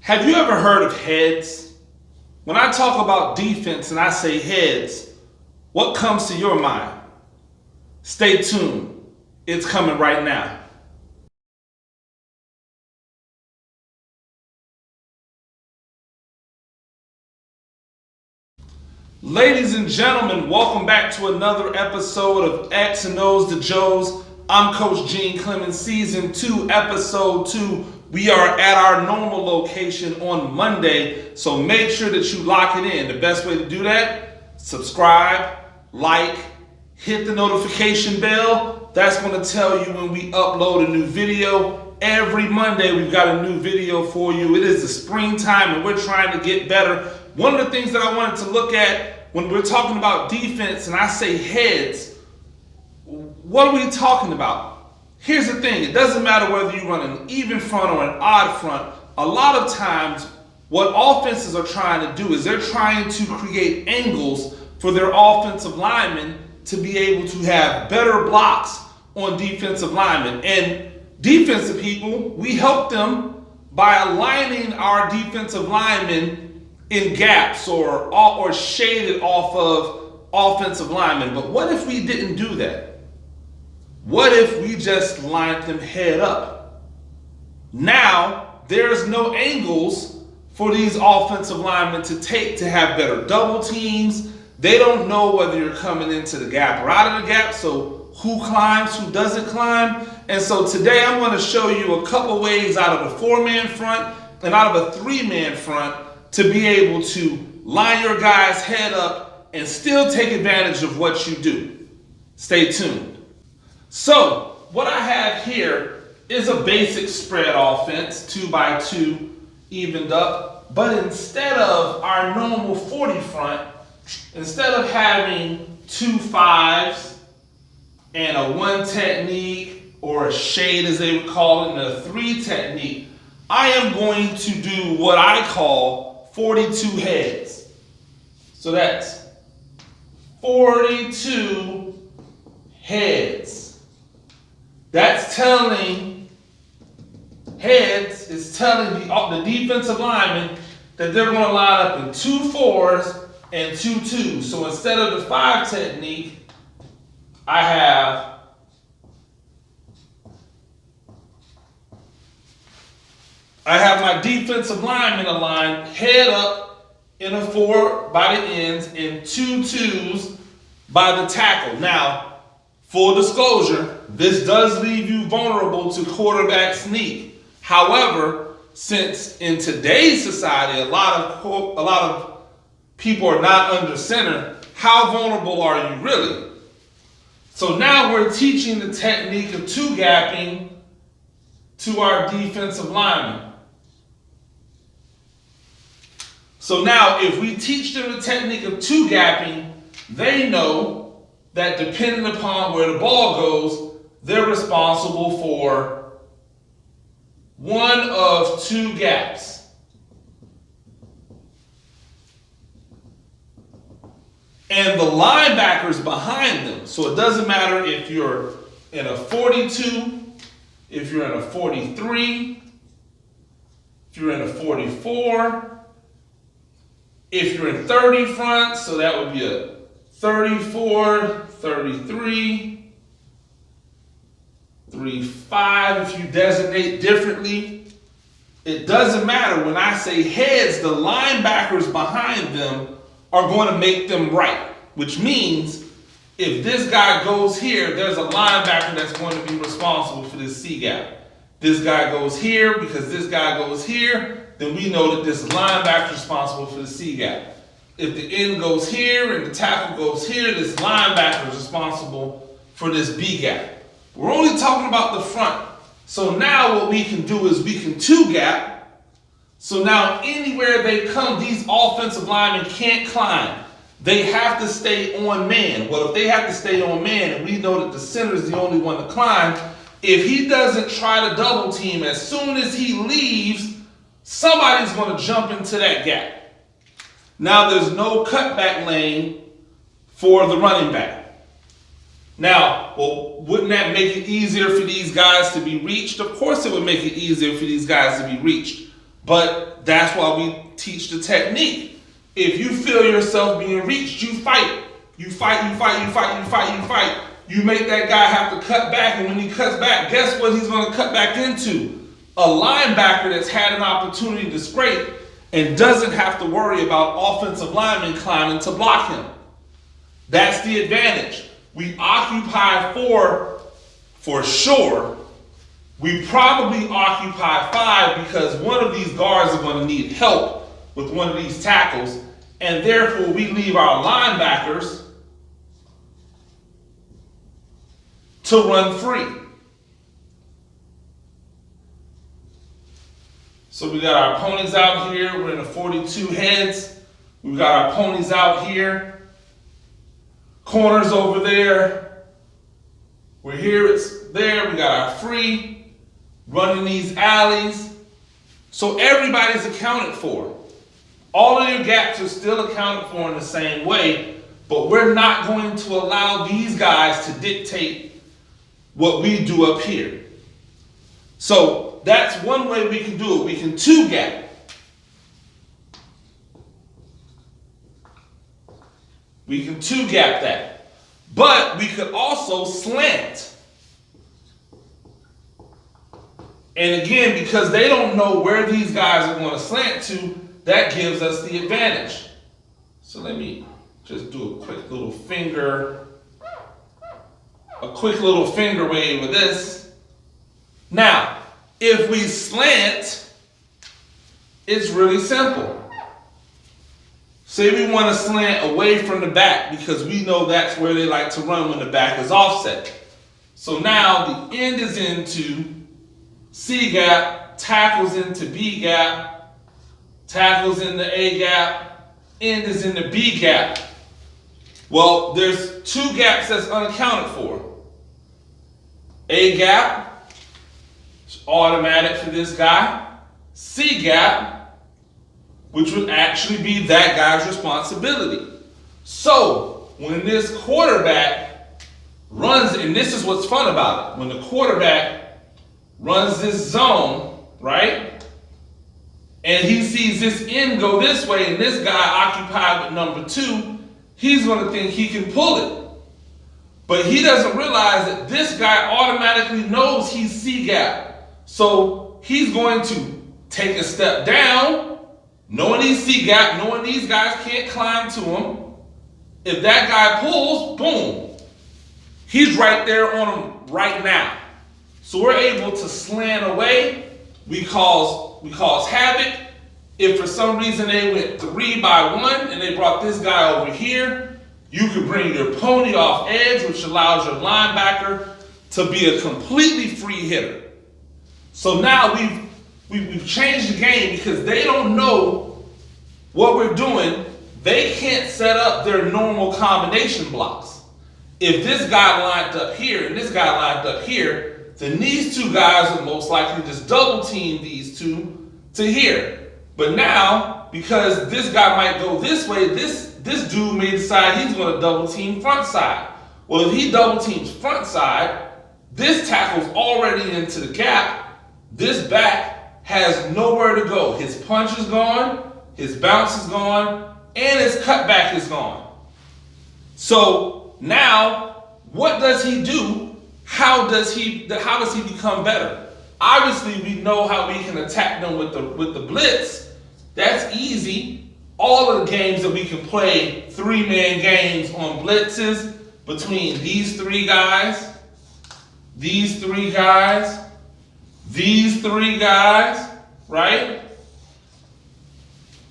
Have you ever heard of heads? When I talk about defense and I say heads, what comes to your mind? Stay tuned. It's coming right now. Ladies and gentlemen, welcome back to another episode of X and O's to Joe's. I'm Coach Gene Clemens, Season 2, Episode 2. We are at our normal location on Monday, so make sure that you lock it in. The best way to do that, subscribe, like, hit the notification bell. That's going to tell you when we upload a new video. Every Monday we've got a new video for you. It is the springtime and we're trying to get better. One of the things that I wanted to look at when we're talking about defense and I say heads, what are we talking about? Here's the thing, it doesn't matter whether you run an even front or an odd front. A lot of times what offenses are trying to do is they're trying to create angles for their offensive linemen to be able to have better blocks on defensive linemen. And defensive people, we help them by aligning our defensive linemen in gaps or shaded off of offensive linemen. But what if we didn't do that? What if we just lined them head up? Now, there's no angles for these offensive linemen to take to have better double teams. They don't know whether you're coming into the gap or out of the gap, so who climbs, who doesn't climb. And so today I'm going to show you a couple ways out of a 4-man front and out of a 3-man front to be able to line your guys head up and still take advantage of what you do. Stay tuned. So what I have here is a basic spread offense, 2x2 evened up, but instead of our normal 40 front, instead of having 2 5s and a 1 technique or a shade as they would call it and a 3 technique, I am going to do what I call 42 heads. So that's 42 heads. That's telling heads, is telling the defensive lineman that they're going to line up in 2 4s and 2 2s. So instead of the 5 technique, I have my defensive lineman aligned head up in a 4 by the ends and 2 2s by the tackle. Now, full disclosure, this does leave you vulnerable to quarterback sneak. However, since in today's society, a lot of people are not under center, how vulnerable are you really? So now we're teaching the technique of 2 gapping to our defensive linemen. So now if we teach them the technique of 2 gapping, they know that depending upon where the ball goes, they're responsible for 1 of 2 gaps. And the linebackers behind them, so it doesn't matter if you're in a 42, if you're in a 43, if you're in a 44, if you're in 30 front, so that would be a 34, 33, 35 if you designate differently. It doesn't matter. When I say heads, the linebackers behind them are going to make them right, which means if this guy goes here, there's a linebacker that's going to be responsible for this C gap. This guy goes here because this guy goes here, then we know that this linebacker is responsible for the C gap. If the end goes here and the tackle goes here, this linebacker is responsible for this B gap. We're only talking about the front. So now what we can do is we can 2 gap. So now anywhere they come, these offensive linemen can't climb. They have to stay on man. Well, if they have to stay on man and we know that the center is the only one to climb, if he doesn't try to double team, as soon as he leaves, somebody's going to jump into that gap. Now there's no cutback lane for the running back. Now, well, wouldn't that make it easier for these guys to be reached? Of course it would make it easier for these guys to be reached. But that's why we teach the technique. If you feel yourself being reached, you fight. You fight, you fight, you fight, you fight, you fight. You make that guy have to cut back, and when he cuts back, guess what he's going to cut back into? A linebacker that's had an opportunity to scrape and doesn't have to worry about offensive linemen climbing to block him. That's the advantage. We occupy 4 for sure. We probably occupy 5 because one of these guards are going to need help with one of these tackles, and therefore we leave our linebackers to run free. So we got our ponies out here. We're in a 42 heads. We got our ponies out here. Corners over there. We're here, it's there. We got our free, running these alleys. So everybody's accounted for. All of your gaps are still accounted for in the same way, but we're not going to allow these guys to dictate what we do up here. So that's one way we can do it. We can 2-gap. We can 2-gap that. But we could also slant. And again, because they don't know where these guys are going to slant to, that gives us the advantage. So let me just do a quick little finger wave with this. Now, if we slant, it's really simple. Say we want to slant away from the back because we know that's where they like to run when the back is offset. So now the end is into C gap, tackles into B gap, tackles into A gap, end is into B gap. Well, there's 2 gaps that's unaccounted for. A gap, it's automatic for this guy. C gap, which would actually be that guy's responsibility. So when this quarterback runs, and this is what's fun about it, when the quarterback runs this zone, right? And he sees this end go this way and this guy occupied with number 2, he's going to think he can pull it. But he doesn't realize that this guy automatically knows he's C-gap. So he's going to take a step down, knowing he's C-gap, knowing these guys can't climb to him. If that guy pulls, boom, he's right there on him right now. So we're able to slant away. We cause havoc. If for some reason they went 3 by 1 and they brought this guy over here, you could bring your pony off edge, which allows your linebacker to be a completely free hitter. So now we've changed the game because they don't know what we're doing. They can't set up their normal combination blocks. If this guy lined up here and this guy lined up here, then these 2 guys would most likely just double team these 2 to here. But now, because this guy might go this way, this dude may decide he's going to double team front side. Well, if he double teams front side, this tackle's already into the gap. This back has nowhere to go. His punch is gone, his bounce is gone, and his cutback is gone. So now, what does he do? How does he become better? Obviously, we know how we can attack them with the blitz. That's easy. All of the games that we can play, 3-man games on blitzes between these 3 guys, these 3 guys, these 3 guys, right?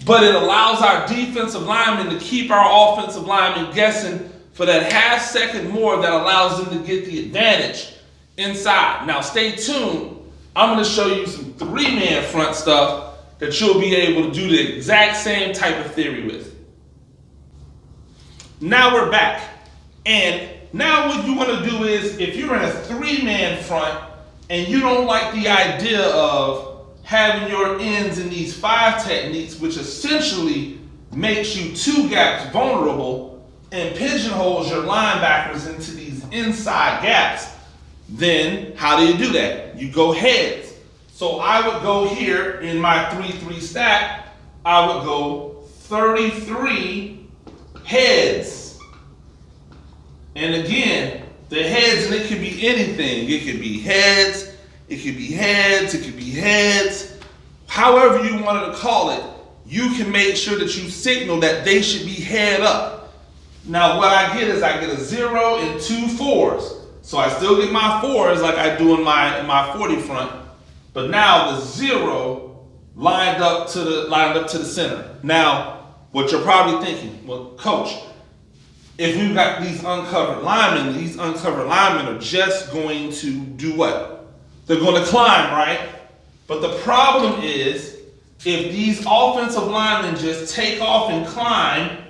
But it allows our defensive linemen to keep our offensive linemen guessing for that half second more that allows them to get the advantage inside. Now stay tuned. I'm going to show you some 3-man front stuff that you'll be able to do the exact same type of theory with. Now we're back. And now what you want to do is, if you're in a 3-man front and you don't like the idea of having your ends in these 5 techniques, which essentially makes you 2 gaps vulnerable and pigeonholes your linebackers into these inside gaps, then how do you do that? You go heads. So I would go here in my 3-3 stack, I would go 33 heads. And again, the heads, and it could be anything. It could be heads, it could be heads, it could be heads. However you wanted to call it, you can make sure that you signal that they should be head up. Now what I get is I get a 0 and 2 4s. So I still get my 4s like I do in my 40 front, but now the 0 lined up to the center. Now, what you're probably thinking, well, coach, if we've got these uncovered linemen are just going to do what? They're going to climb, right? But the problem is, if these offensive linemen just take off and climb,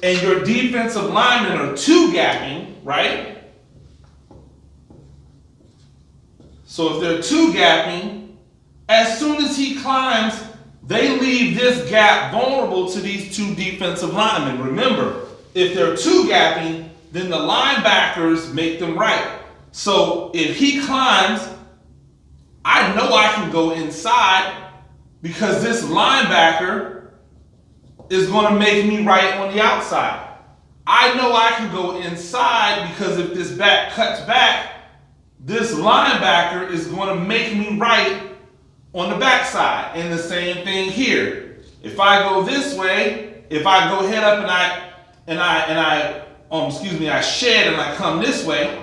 and your defensive linemen are two-gapping, right? So if they're two-gapping, as soon as he climbs, they leave this gap vulnerable to these two defensive linemen. Remember, if they're two-gapping, then the linebackers make them right. So if he climbs, I know I can go inside because this linebacker is going to make me right on the outside. I know I can go inside because if this back cuts back, this linebacker is going to make me right on the backside. And the same thing here. If I go this way, if I go head up and I shed and I come this way,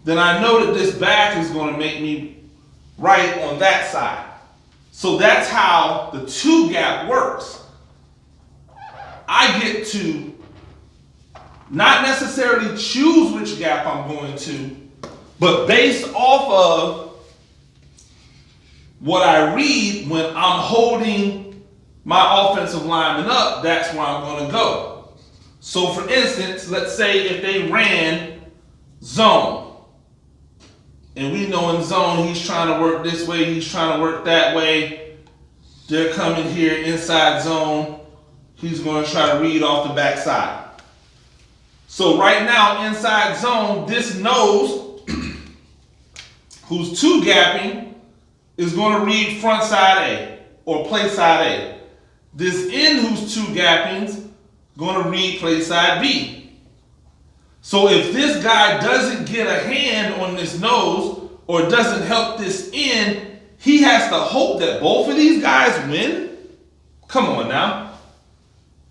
then I know that this back is going to make me right on that side. So that's how the two gap works. I get to not necessarily choose which gap I'm going to, but based off of what I read when I'm holding my offensive lineman up, that's where I'm going to go. So for instance, let's say if they ran zone, and we know in zone he's trying to work this way, he's trying to work that way, they're coming here inside zone, he's going to try to read off the backside. So right now inside zone, this nose who's two gapping is going to read front side A or play side A. This end who's two gappings going to read play side B. So if this guy doesn't get a hand on this nose or doesn't help this end, he has to hope that both of these guys win. Come on now.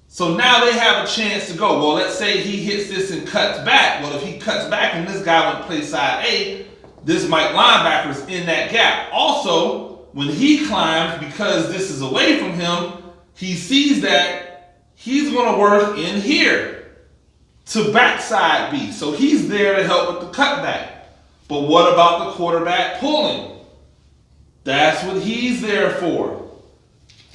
So now they have a chance to go. Well, let's say he hits this and cuts back. Well, if he cuts back and this guy went play side A, this Mike linebacker is in that gap. Also, when he climbs, because this is away from him, he sees that he's going to work in here to backside B. So he's there to help with the cutback. But what about the quarterback pulling? That's what he's there for.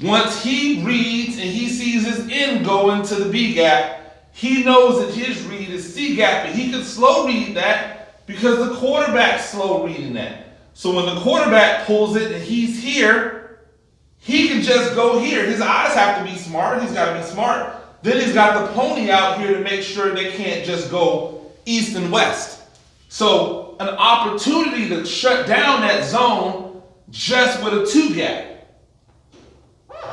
Once he reads and he sees his end go into the B gap, he knows that his read is C gap, and he can slow read that because the quarterback's slow reading that. So when the quarterback pulls it and he's here, he can just go here. His eyes have to be smart. He's got to be smart. Then he's got the pony out here to make sure they can't just go east and west. So an opportunity to shut down that zone just with a two gap.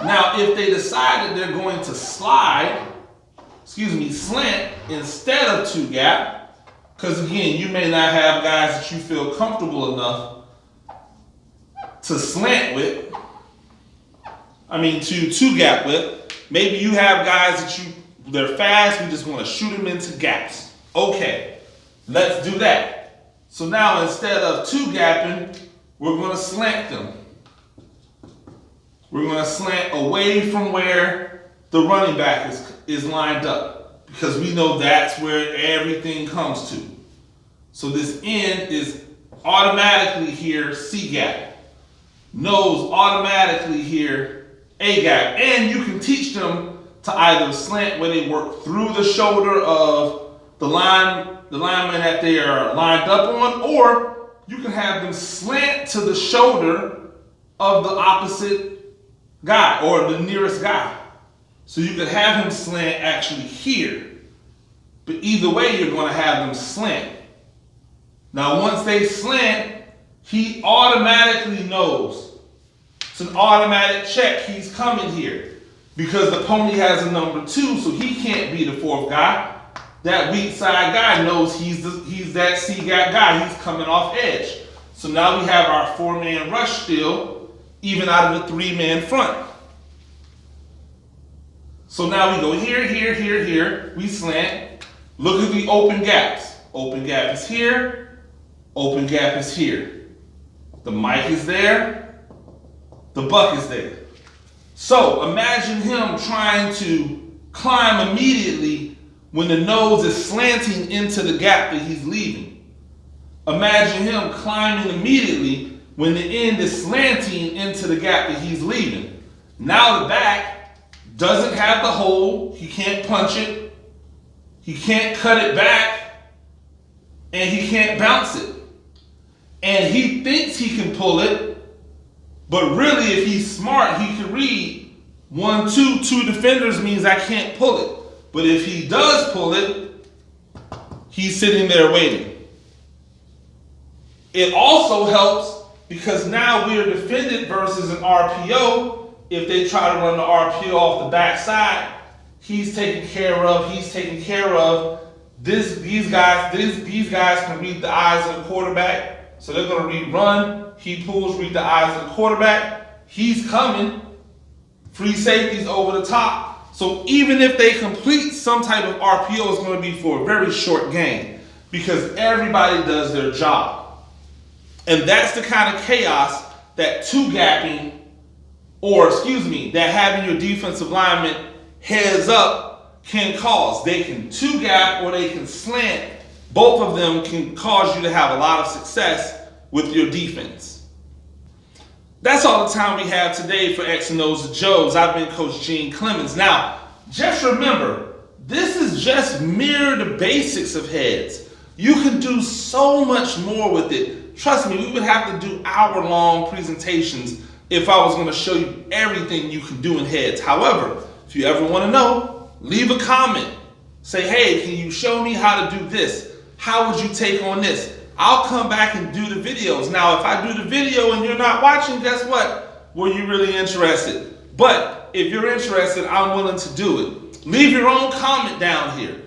Now, if they decide that they're going to slant instead of two gap, because again, you may not have guys that you feel comfortable enough to slant with, to two gap with. Maybe you have guys that they're fast, we just want to shoot them into gaps. Okay, let's do that. So now instead of two gapping, we're going to slant them. We're going to slant away from where the running back is lined up, because we know that's where everything comes to. So this end is automatically here C gap. Nose automatically here A gap. And you can teach them to either slant where they work through the shoulder of the lineman that they are lined up on, or you can have them slant to the shoulder of the opposite guy or the nearest guy. So you could have him slant actually here. But either way, you're going to have them slant. Now, once they slant, he automatically knows. It's an automatic check. He's coming here because the pony has a number 2, so he can't be the 4th guy. That weak side guy knows he's that C-gap guy. He's coming off edge. So now we have our 4-man rush still, even out of the 3-man front. So now we go here, here, here, here. We slant. Look at the open gaps. Open gap is here. Open gap is here. The mic is there. The buck is there. So imagine him trying to climb immediately when the nose is slanting into the gap that he's leaving. Imagine him climbing immediately when the end is slanting into the gap that he's leaving. Now the back doesn't have the hole. He can't punch it. He can't cut it back. And he can't bounce it. And he thinks he can pull it, but really if he's smart, he can read 1, 2, 2 defenders means I can't pull it. But if he does pull it, he's sitting there waiting. It also helps because now we're defended versus an RPO. If they try to run the RPO off the backside, he's taken care of. He's taken care of. These guys can read the eyes of the quarterback. So they're going to read run. He pulls, read the eyes of the quarterback. He's coming. Free safeties over the top. So even if they complete some type of RPO, it's going to be for a very short game because everybody does their job. And that's the kind of chaos that that having your defensive lineman heads up can cause. They can 2-gap or they can slant. Both of them can cause you to have a lot of success with your defense. That's all the time we have today for X and O's to Joes. I've been Coach Gene Clemens. Now, just remember, this is just mere the basics of heads. You can do so much more with it. Trust me, we would have to do hour-long presentations if I was going to show you everything you can do in heads. However, if you ever want to know, leave a comment. Say, hey, can you show me how to do this? How would you take on this? I'll come back and do the videos. Now, if I do the video and you're not watching, guess what? Were you really interested? But if you're interested, I'm willing to do it. Leave your own comment down here.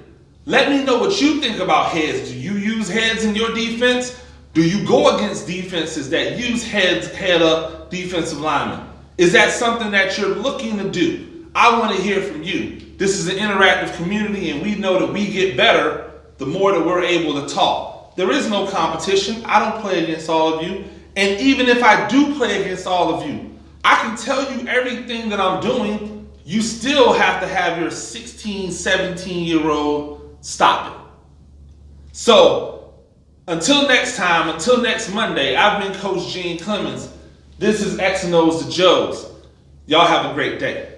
Let me know what you think about heads. Do you use heads in your defense? Do you go against defenses that use head-up defensive linemen? Is that something that you're looking to do? I want to hear from you. This is an interactive community, and we know that we get better the more that we're able to talk. There is no competition. I don't play against all of you. And even if I do play against all of you, I can tell you everything that I'm doing. You still have to have your 16, 17-year-old stop it. So until next time, until next Monday, I've been Coach Gene Clemens. This is X and O's to Joes. Y'all have a great day.